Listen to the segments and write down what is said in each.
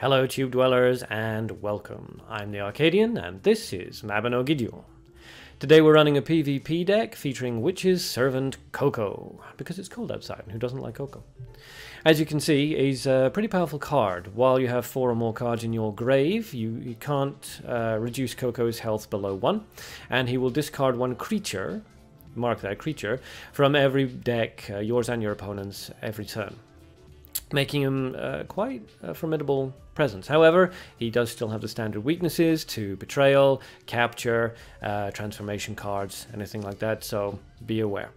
Hello Tube Dwellers and welcome. I'm the Arcadean and this is Mabinogi Duel. Today we're running a PvP deck featuring Witch's Servant Coco, because it's cold outside and who doesn't like Coco? As you can see, he's a pretty powerful card. While you have 4 or more cards in your grave, you can't reduce Coco's health below 1, and he will discard 1 creature, mark that creature, from every deck, yours and your opponent's, every turn, making him quite a formidable presence. However, he does still have the standard weaknesses to betrayal, capture, transformation cards, anything like that, so be aware.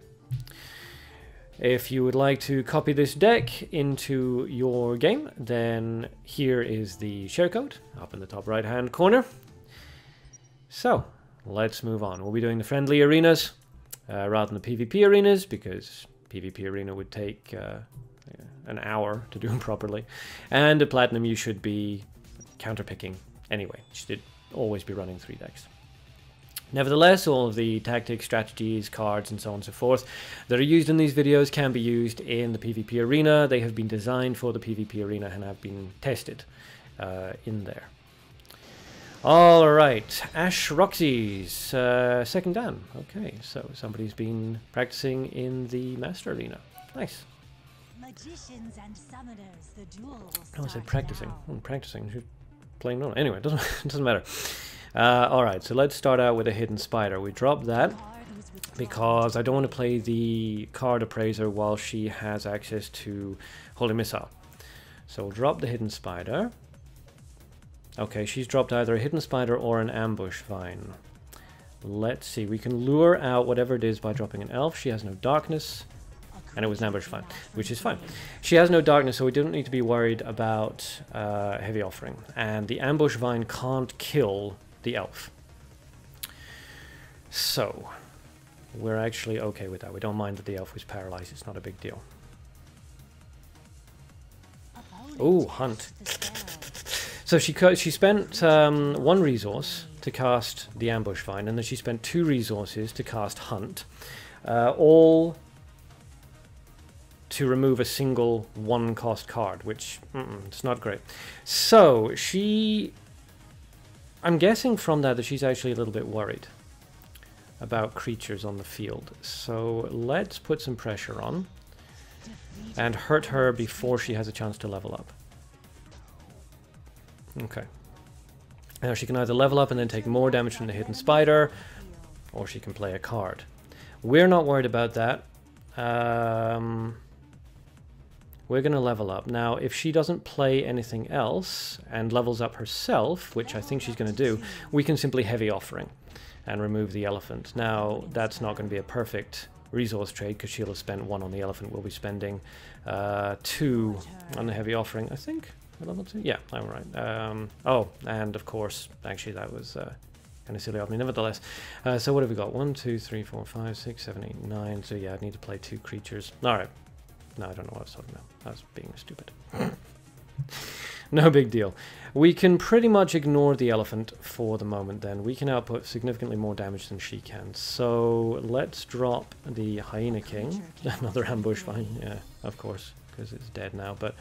If you would like to copy this deck into your game, then here is the share code up in the top right hand corner. So let's move on. We'll be doing the friendly arenas rather than the PvP arenas, because PvP arena would take an hour to do them properly, and a platinum you should be counterpicking anyway. You should always be running 3 decks. Nevertheless, all of the tactics, strategies, cards, and so on and so forth that are used in these videos can be used in the PvP arena. They have been designed for the PvP arena and have been tested in there. Alright, Ash Roxy's second Dan. Okay, so somebody's been practicing in the Master Arena. Nice. Magicians and summoners, the duel will Oh, I said start practicing. now. Practicing. Should playing on. Anyway, it doesn't matter. Alright, so let's start out with a hidden spider. We drop that because I don't want to play the card appraiser while she has access to Holy Missile. So we'll drop the hidden spider. Okay, she's dropped either a hidden spider or an ambush vine. Let's see. We can lure out whatever it is by dropping an elf. She has no darkness. And it was an ambush vine, which is fine. She has no darkness, so we don't need to be worried about heavy offering. And the ambush vine can't kill the elf. So we're actually okay with that. We don't mind that the elf was paralyzed. It's not a big deal. Ooh, hunt. So she spent 1 resource to cast the ambush vine, and then she spent 2 resources to cast hunt. All to remove a single 1-cost card, which it's not great. So I'm guessing from that she's actually a little bit worried about creatures on the field. So let's put some pressure on and hurt her before she has a chance to level up. Okay. Now she can either level up and then take more damage from the hidden spider, or she can play a card. We're not worried about that. We're going to level up. Now, if she doesn't play anything else and levels up herself, which I think she's going to do, we can simply heavy offering and remove the elephant. Now, that's not going to be a perfect resource trade because she'll have spent 1 on the elephant. We'll be spending 2 on the heavy offering, I think. Level 2? Yeah, I'm right. Oh, and of course, actually that was kind of silly of me. Nevertheless, so what have we got? 1, 2, 3, 4, 5, 6, 7, 8, 9. So yeah, I need to play 2 creatures. All right. No, I don't know what I was talking about. I was being stupid. No big deal. We can pretty much ignore the elephant for the moment then. We can output significantly more damage than she can. So let's drop the Hyena King. Another ambush vine. Yeah, of course, because it's dead now. But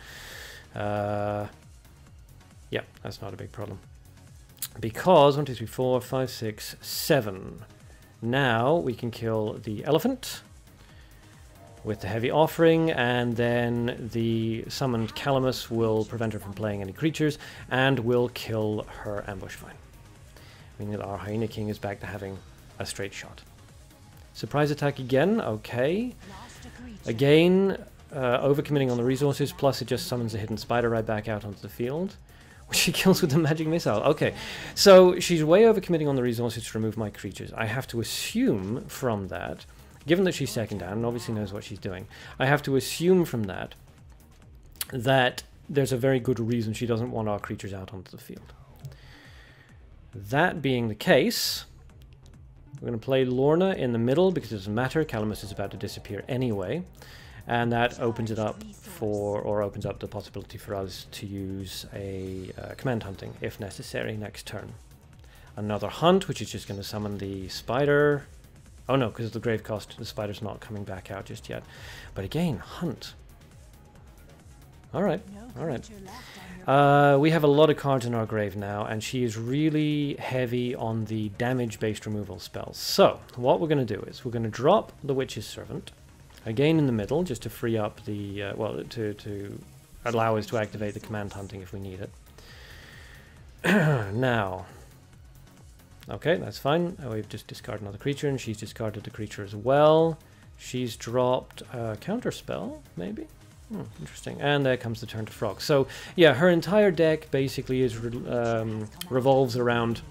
yeah, that's not a big problem. Because 1, 2, 3, 4, 5, 6, 7. Now we can kill the elephant with the heavy offering, and then the summoned Calamus will prevent her from playing any creatures and will kill her ambush vine, meaning that our Hyena King is back to having a straight shot. Surprise attack again. Okay, again overcommitting on the resources, plus it just summons a hidden spider right back out onto the field, which she kills with the magic missile. Okay, so she's way overcommitting on the resources to remove my creatures. I have to assume from that, given that she's second down and obviously knows what she's doing, I have to assume from that that there's a very good reason she doesn't want our creatures out onto the field. That being the case, we're going to play Lorna in the middle because it doesn't matter. Calamus is about to disappear anyway, and that opens it up opens up the possibility for us to use a command hunting if necessary next turn. Another hunt, which is just going to summon the spider. Oh no, because of the grave cost, the spider's not coming back out just yet. But again, hunt. Alright, alright. We have a lot of cards in our grave now, and she is really heavy on the damage-based removal spells. So, what we're going to do is we're going to drop the Witch's Servant, again in the middle, just to free up the, well, to allow us to activate the command hunting if we need it. Now, okay, that's fine. We've just discarded another creature, and she's discarded the creature as well. She's dropped a counter spell, maybe? Interesting. And there comes the turn to Frog. So, yeah, her entire deck basically is revolves around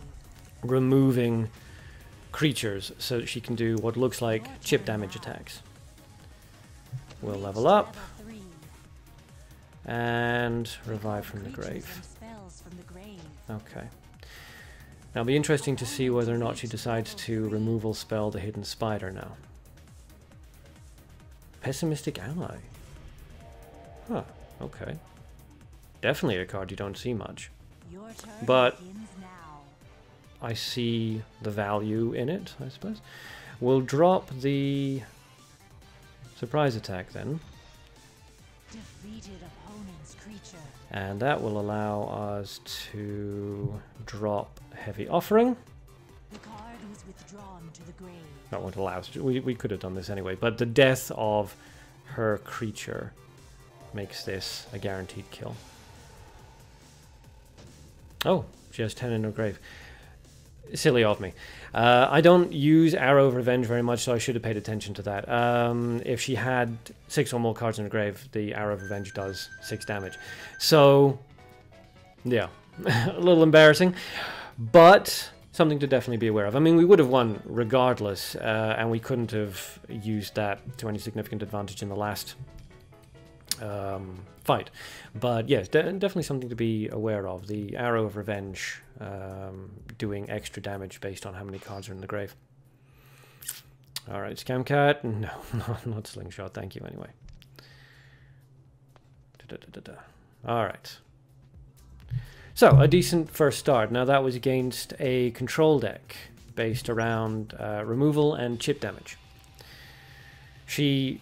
removing creatures so that she can do what looks like chip damage attacks. We'll level up. And revive from the grave. Okay. Now, it'll be interesting to see whether or not she decides to removal spell the Hidden Spider now. Pessimistic Ally. Huh, okay. Definitely a card you don't see much. But I see the value in it, I suppose. We'll drop the surprise attack then. And that will allow us to drop Heavy Offering. The card was withdrawn to the grave. Not what allows to. We could have done this anyway, but the death of her creature makes this a guaranteed kill. Oh, she has 10 in her grave. Silly of me. I don't use Arrow of Revenge very much, so I should have paid attention to that. If she had 6 or more cards in her grave, the Arrow of Revenge does 6 damage. So, yeah, a little embarrassing, but something to definitely be aware of. I mean, we would have won regardless, and we couldn't have used that to any significant advantage in the last fight. But yes, definitely something to be aware of. The Arrow of Revenge doing extra damage based on how many cards are in the grave. Alright, Scamcat. No, not Slingshot. Thank you anyway. Alright. So, a decent first start. Now that was against a control deck based around removal and chip damage. She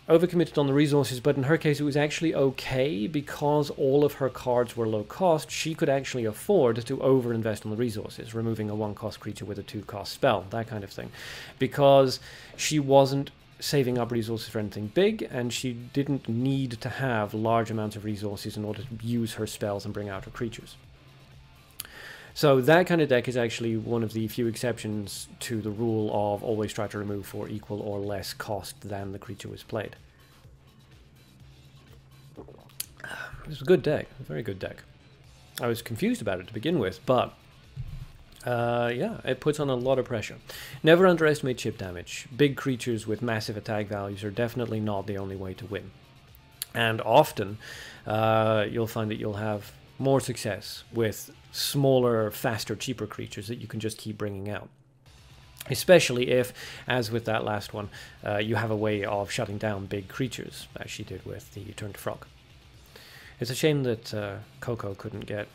overcommitted on the resources, but in her case it was actually okay because all of her cards were low cost. She could actually afford to overinvest on the resources, removing a 1-cost creature with a 2-cost spell, that kind of thing, because she wasn't saving up resources for anything big, and she didn't need to have large amounts of resources in order to use her spells and bring out her creatures. So that kind of deck is actually one of the few exceptions to the rule of always try to remove for equal or less cost than the creature was played. It's a good deck, a very good deck. I was confused about it to begin with, but yeah, it puts on a lot of pressure. Never underestimate chip damage. Big creatures with massive attack values are definitely not the only way to win. And often you'll find that you'll have more success with smaller, faster, cheaper creatures that you can just keep bringing out. Especially if, as with that last one, you have a way of shutting down big creatures, as she did with the Turn to Frog. It's a shame that Coco couldn't get,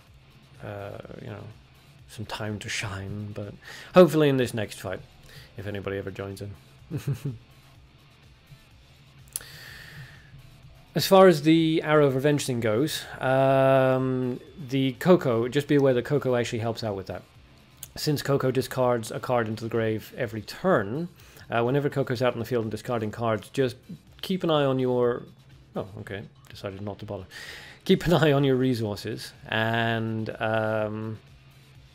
you know, some time to shine, but hopefully in this next fight, if anybody ever joins in. As far as the Arrow of Revenge thing goes, the Coco, just be aware that Coco actually helps out with that. Since Coco discards a card into the grave every turn, whenever Coco's out in the field and discarding cards, just keep an eye on your... Oh, okay, decided not to bother. Keep an eye on your resources, and... yeah,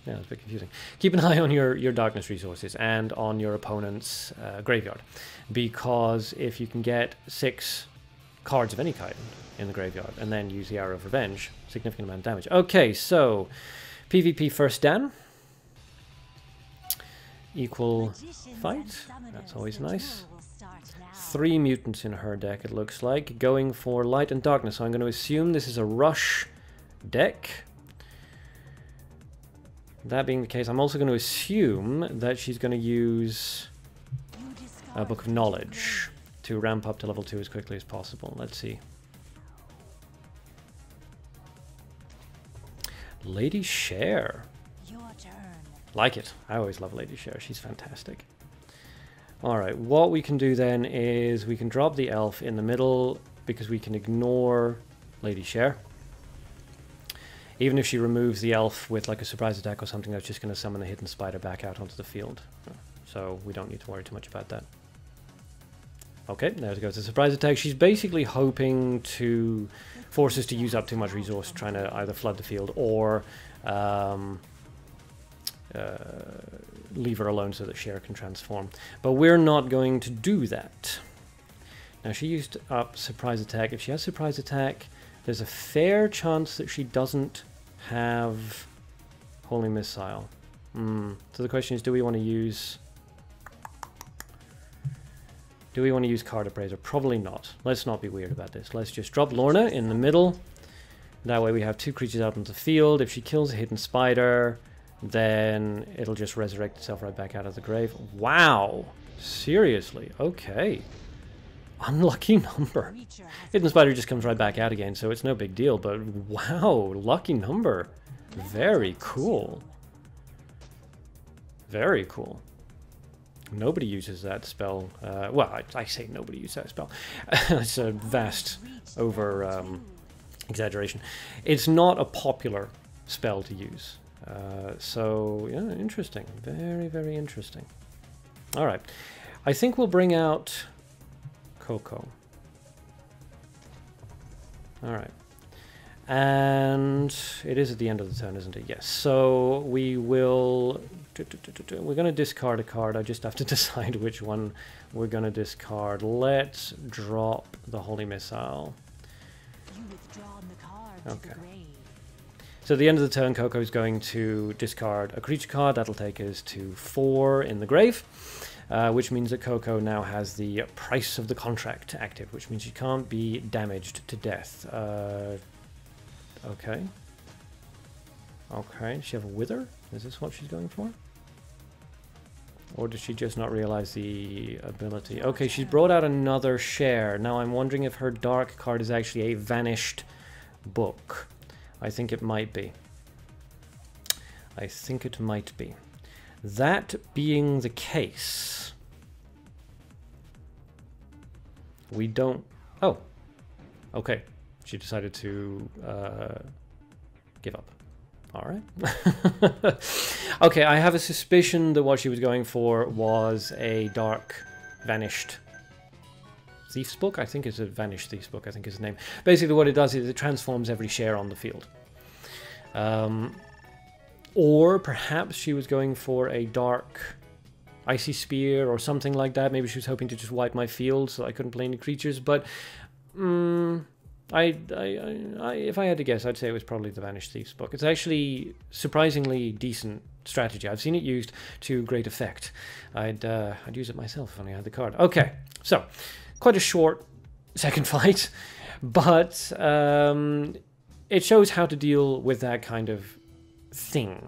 it's a bit confusing. Keep an eye on your darkness resources and on your opponent's graveyard, because if you can get 6... cards of any kind in the graveyard and then use the Arrow of Revenge, significant amount of damage. Okay, so PvP first dan. Equal fight. That's always nice. 3 mutants in her deck, it looks like, going for light and darkness. So I'm going to assume this is a rush deck. That being the case, I'm also going to assume that she's going to use a Book of Knowledge to ramp up to level 2 as quickly as possible. Let's see. Lady Cher. Your turn. Like it. I always love Lady Cher. She's fantastic. Alright, what we can do then is we can drop the elf in the middle because we can ignore Lady Cher. Even if she removes the elf with like a surprise attack or something, that's just going to summon the hidden spider back out onto the field. So we don't need to worry too much about that. Okay, there goes the surprise attack. She's basically hoping to force us to use up too much resource, trying to either flood the field or leave her alone so that Cher can transform. But we're not going to do that. Now, she used up surprise attack. If she has surprise attack, there's a fair chance that she doesn't have Holy Missile. So the question is, do we want to use Card Appraiser? Probably not. Let's not be weird about this. Let's just drop Lorna in the middle. That way we have 2 creatures out into the field. If she kills a hidden spider, then it'll just resurrect itself right back out of the grave. Wow! Seriously? Okay. Unlucky number. Hidden spider just comes right back out again, so it's no big deal, but wow, lucky number. Very cool. Very cool. Nobody uses that spell. Well, I say nobody uses that spell. It's a vast exaggeration. It's not a popular spell to use. So, yeah, interesting. Very, very interesting. Alright. I think we'll bring out Coco. Alright. And it is at the end of the turn, isn't it? Yes. So we will... We're going to discard a card. I just have to decide which one we're going to discard. Let's drop the Holy Missile. Okay. So at the end of the turn, Coco is going to discard a creature card. That'll take us to 4 in the grave, which means that Coco now has the price of the contract active, which means she can't be damaged to death. Okay. Okay, does she have a Wither? Is this what she's going for? Or does she just not realize the ability? Okay, she's brought out another Cher. Now I'm wondering if her dark card is actually a vanished book. I think it might be. I think it might be. That being the case, we don't... Oh, okay. She decided to give up. All right. Okay, I have a suspicion that what she was going for was a dark, vanished Thief's Book. I think it's a Vanished Thief's Book, I think is the name. Basically what it does is it transforms every Cher on the field. Or perhaps she was going for a dark Icy Spear or something like that. Maybe she was hoping to just wipe my field so I couldn't play any creatures, but... if I had to guess, I'd say it was probably the Vanished Thief's Book. It's actually surprisingly decent strategy. I've seen it used to great effect. I'd use it myself if only I had the card. Okay, so quite a short second fight, but it shows how to deal with that kind of thing.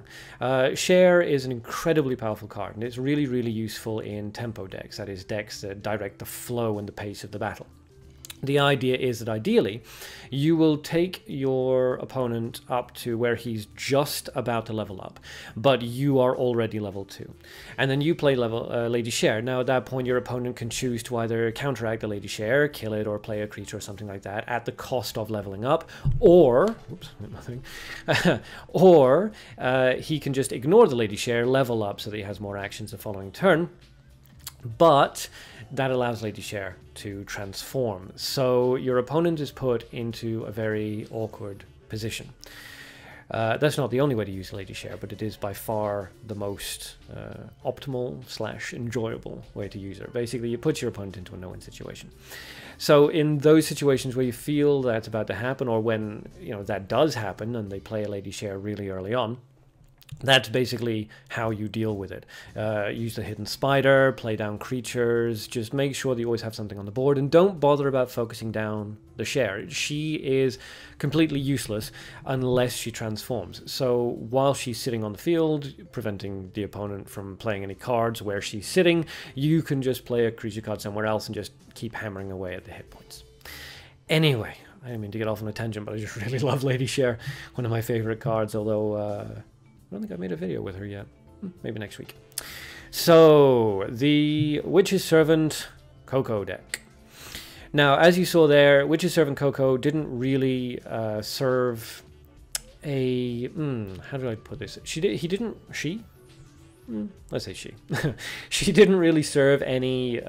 Cher is an incredibly powerful card, and it's really, really useful in tempo decks. That is, decks that direct the flow and the pace of the battle. The idea is that ideally, you will take your opponent up to where he's just about to level up, but you are already level 2. And then you play Lady Cher. Now at that point, your opponent can choose to either counteract the Lady Cher, kill it, or play a creature or something like that at the cost of leveling up, or, oops, nothing, or he can just ignore the Lady Cher, level up so that he has more actions the following turn, but that allows Lady Cher to transform. So your opponent is put into a very awkward position. That's not the only way to use Lady Cher, but it is by far the most optimal / enjoyable way to use her. Basically, you put your opponent into a no-win situation. So in those situations where you feel that's about to happen, or when that does happen and they play a Lady Cher really early on, that's basically how you deal with it. Use the hidden spider, play down creatures, just make sure that you always have something on the board, and don't bother about focusing down the Cher. She is completely useless unless she transforms. So while she's sitting on the field, preventing the opponent from playing any cards where she's sitting, you can just play a creature card somewhere else and just keep hammering away at the hit points. Anyway, I didn't mean to get off on a tangent, but I just really love Lady Cher, one of my favorite cards, although... I don't think I've made a video with her yet. Maybe next week. So, the Witch's Servant Coco deck. Now, as you saw there, Witch's Servant Coco didn't really serve a how do I put this? Let's say she. She didn't really serve any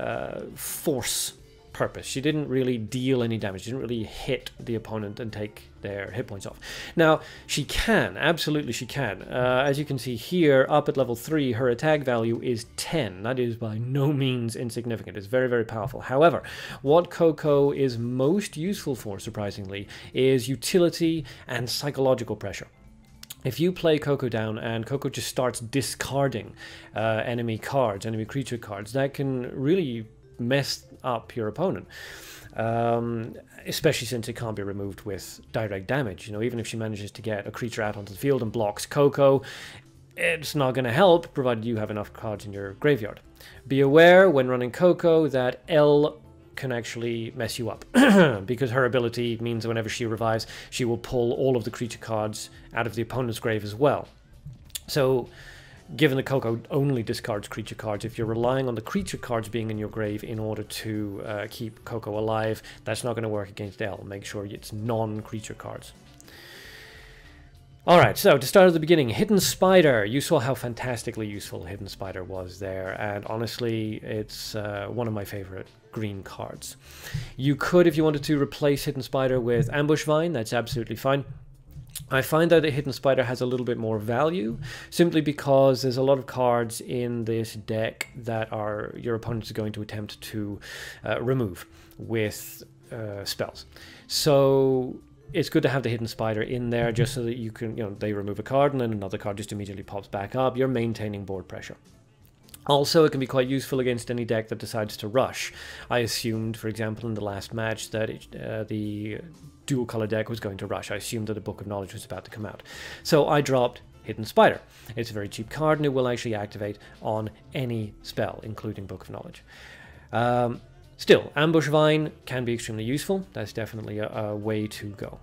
force purpose. She didn't really deal any damage. She didn't really hit the opponent and take their hit points off. Now, she can. Absolutely she can. As you can see here, up at level 3, her attack value is 10. That is by no means insignificant. It's very, very powerful. However, what Coco is most useful for, surprisingly, is utility and psychological pressure. If you play Coco down and Coco just starts discarding enemy cards, enemy creature cards, that can really mess up your opponent. Especially since it can't be removed with direct damage. You know, even if she manages to get a creature out onto the field and blocks Coco, it's not going to help, provided you have enough cards in your graveyard. Be aware, when running Coco, that L can actually mess you up, because her ability means that whenever she revives, she will pull all of the creature cards out of the opponent's grave as well. So, given that Coco only discards creature cards, if you're relying on the creature cards being in your grave in order to keep Coco alive, that's not going to work against L. Make sure it's non-creature cards. Alright, so to start at the beginning, Hidden Spider. You saw how fantastically useful Hidden Spider was there, and honestly, it's one of my favorite green cards. You could, if you wanted to, replace Hidden Spider with Ambush Vine. That's absolutely fine. I find that the Hidden Spider has a little bit more value, simply because there's a lot of cards in this deck that are your opponents are going to attempt to remove with spells. So it's good to have the Hidden Spider in there just so that you can, they remove a card and then another card just immediately pops back up. You're maintaining board pressure. Also, it can be quite useful against any deck that decides to rush. I assumed, for example, in the last match that the dual color deck was going to rush. I assumed that the Book of Knowledge was about to come out. So I dropped Hidden Spider. It's a very cheap card and it will actually activate on any spell, including Book of Knowledge. Still, Ambush Vine can be extremely useful. That's definitely a way to go.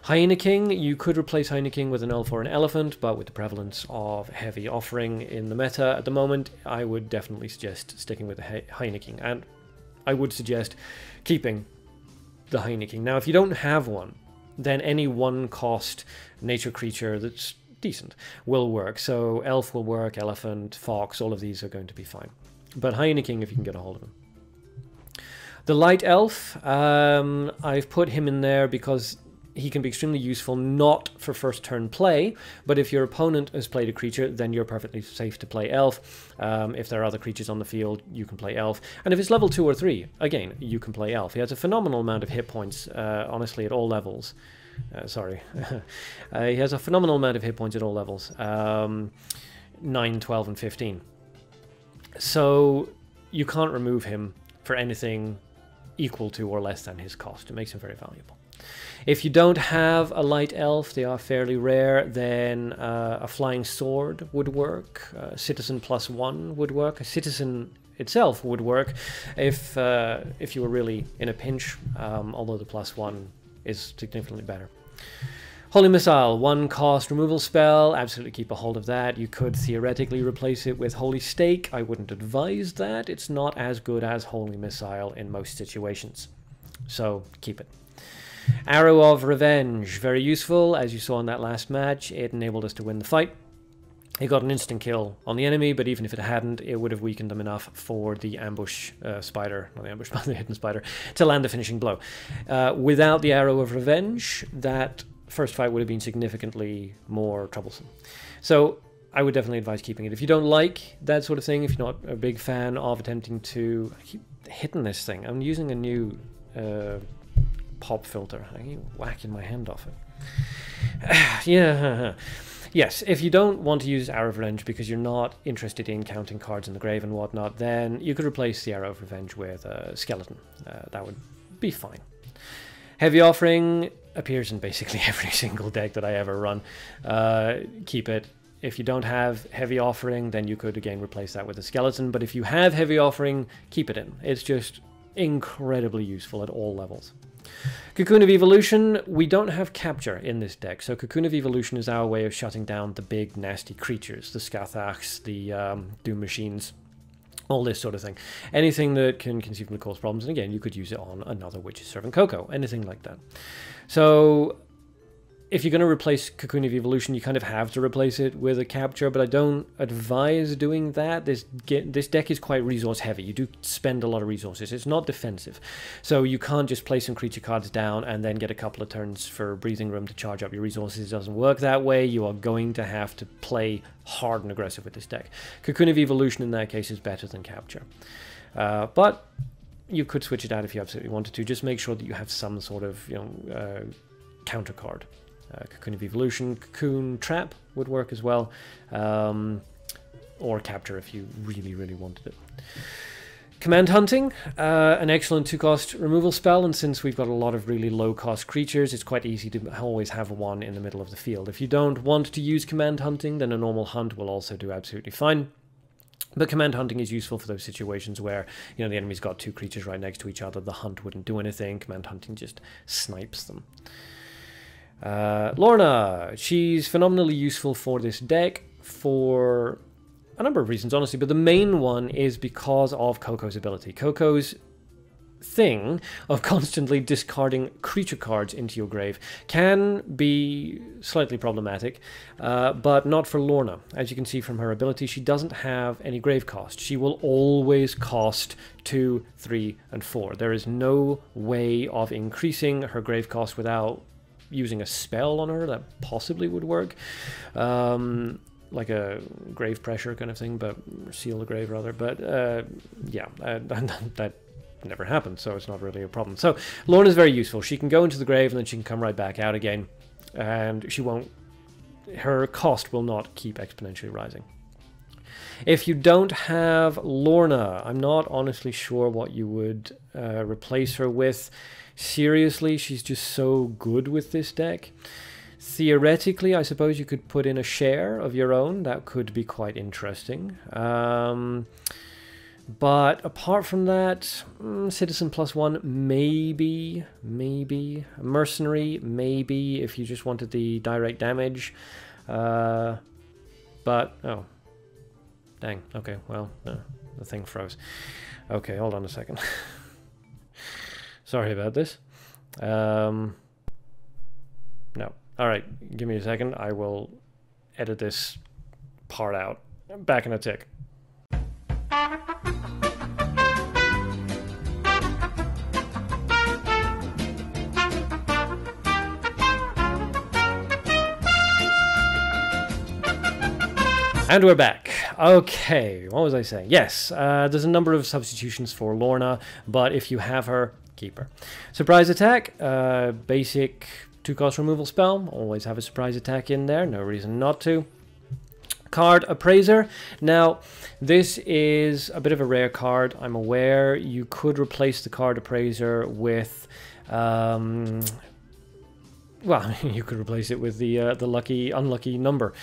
Hyena King, you could replace Hyena King with an elf or an elephant, but with the prevalence of Heavy Offering in the meta at the moment, I would definitely suggest sticking with the Hyena King, and I would suggest keeping the Hyena King. Now, if you don't have one, then any one-cost nature creature that's decent will work. So elf will work, elephant, fox, all of these are going to be fine. But Hyena King, if you can get a hold of him. The Light Elf, I've put him in there because he can be extremely useful, not for first turn play, but if your opponent has played a creature, then you're perfectly safe to play Elf. If there are other creatures on the field, you can play Elf. And if it's level 2 or 3, again, you can play Elf. He has a phenomenal amount of hit points, honestly, at all levels. He has a phenomenal amount of hit points at all levels. 9, 12, and 15. So you can't remove him for anything equal to or less than his cost. It makes him very valuable. If you don't have a light elf, they are fairly rare, then a flying sword would work. Citizen +1 would work. A citizen itself would work if you were really in a pinch, although the +1 is significantly better. Holy Missile, 1 cost removal spell, absolutely keep a hold of that. You could theoretically replace it with Holy Stake. I wouldn't advise that. It's not as good as Holy Missile in most situations. So keep it. Arrow of Revenge, very useful. As you saw in that last match, it enabled us to win the fight. It got an instant kill on the enemy, but even if it hadn't, it would have weakened them enough for the ambush spider, not the ambush, but the hidden spider, to land the finishing blow. Without the Arrow of Revenge, that first fight would have been significantly more troublesome. So I would definitely advise keeping it. If you don't like that sort of thing, if you're not a big fan of attempting to... I keep hitting this thing. I'm using a new pop filter. I keep whacking my hand off it. Yeah. Yes, if you don't want to use Arrow of Revenge because you're not interested in counting cards in the grave and whatnot, then you could replace the Arrow of Revenge with a skeleton. That would be fine. Heavy Offering appears in basically every single deck that I ever run. Keep it. If you don't have Heavy Offering, then you could again replace that with a skeleton. But if you have Heavy Offering, keep it in. It's just incredibly useful at all levels. Cocoon of Evolution, we don't have Capture in this deck, so Cocoon of Evolution is our way of shutting down the big nasty creatures, the Scathachs, the Doom Machines, all this sort of thing. Anything that can conceivably cause problems, and again, you could use it on another Witch's Servant Coco, anything like that. So if you're going to replace Cocoon of Evolution, you kind of have to replace it with a capture, but I don't advise doing that. This deck is quite resource heavy. You do spend a lot of resources. It's not defensive. So you can't just play some creature cards down and then get a couple of turns for breathing room to charge up your resources. It doesn't work that way. You are going to have to play hard and aggressive with this deck. Cocoon of Evolution in that case is better than capture. But you could switch it out if you absolutely wanted to. Just make sure that you have some sort of, counter card. Cocoon of Evolution, Cocoon Trap would work as well, or Capture if you really, really wanted it. Command Hunting, an excellent 2-cost removal spell, and since we've got a lot of really low-cost creatures, it's quite easy to always have one in the middle of the field. If you don't want to use Command Hunting, then a normal hunt will also do absolutely fine. But Command Hunting is useful for those situations where, the enemy's got 2 creatures right next to each other, the hunt wouldn't do anything, Command Hunting just snipes them. Lorna, she's phenomenally useful for this deck for a number of reasons, honestly, but the main one is because of Coco's ability. Coco's thing of constantly discarding creature cards into your grave can be slightly problematic, but not for Lorna. As you can see from her ability, she doesn't have any grave cost. She will always cost 2, 3, and 4. There is no way of increasing her grave cost without using a spell on her that possibly would work, like a grave pressure kind of thing, but seal the grave rather. But yeah, that never happened, so it's not really a problem. So Lorna's very useful. She can go into the grave and then she can come right back out again, and her cost will not keep exponentially rising. If you don't have Lorna, I'm not honestly sure what you would replace her with. Seriously, she's just so good with this deck. Theoretically, I suppose you could put in a share of your own. That could be quite interesting. But apart from that, Citizen +1, maybe. Mercenary, maybe, if you just wanted the direct damage. But, oh. Dang, okay, well, no, the thing froze. Okay, hold on a second. Sorry about this. No. Alright, give me a second. I will edit this part out. Back in a tick. And we're back. Okay, what was I saying? Yes, there's a number of substitutions for Lorna, but if you have her, keep her. Surprise attack, basic 2-cost removal spell. Always have a surprise attack in there, no reason not to. Card Appraiser. Now, this is a bit of a rare card, I'm aware. You could replace the Card Appraiser with... well, you could replace it with the lucky, unlucky number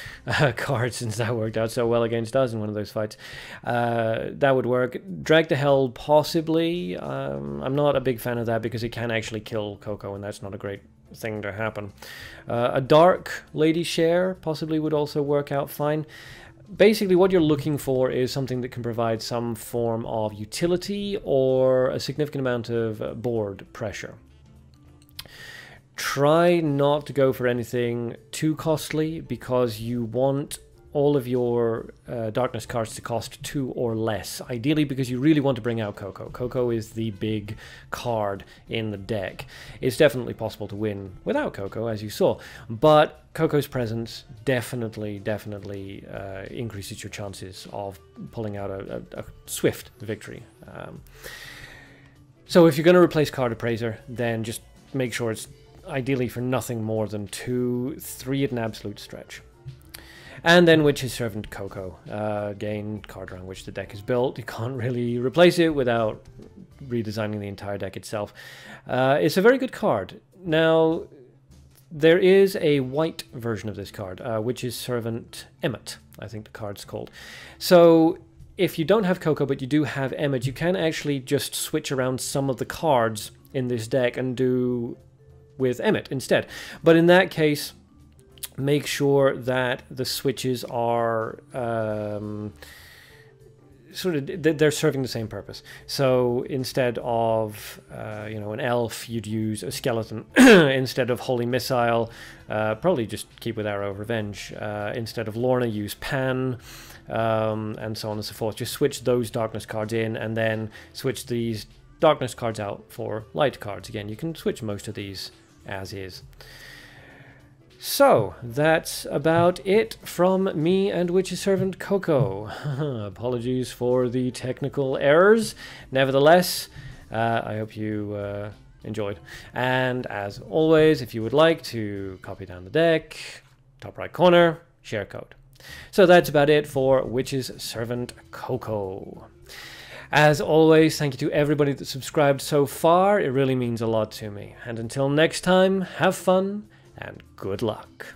card, since that worked out so well against us in one of those fights. That would work. Drag to Hell, possibly. I'm not a big fan of that because it can actually kill Coco, and that's not a great thing to happen. A Dark Lady Share possibly would also work out fine. Basically, what you're looking for is something that can provide some form of utility or a significant amount of board pressure. Try not to go for anything too costly, because you want all of your darkness cards to cost 2 or less. Ideally, because you really want to bring out Coco. Coco is the big card in the deck. It's definitely possible to win without Coco, as you saw, but Coco's presence definitely increases your chances of pulling out a swift victory. So if you're going to replace Card Appraiser, then just make sure it's ideally for nothing more than 2, 3 at an absolute stretch. And then Witch's Servant Coco. Again, card around which the deck is built. You can't really replace it without redesigning the entire deck itself. It's a very good card. Now, there is a white version of this card, Witch's Servant Emmet, I think the card's called. So if you don't have Coco but you do have Emmet, you can actually just switch around some of the cards in this deck and do with Emmet instead. But in that case, make sure that the switches are sort of they're serving the same purpose. So instead of an elf, you'd use a skeleton. Instead of holy missile, probably just keep with arrow of revenge. Instead of Lorna, use Pan, and so on and so forth. Just switch those darkness cards in, and then switch these darkness cards out for light cards. Again, you can switch most of these as is. So, that's about it from me and Witch's Servant Coco. Apologies for the technical errors. Nevertheless, I hope you enjoyed. And as always, if you would like to copy down the deck, top right corner, share code. So that's about it for Witch's Servant Coco. As always, thank you to everybody that subscribed so far. It really means a lot to me. And until next time, have fun and good luck.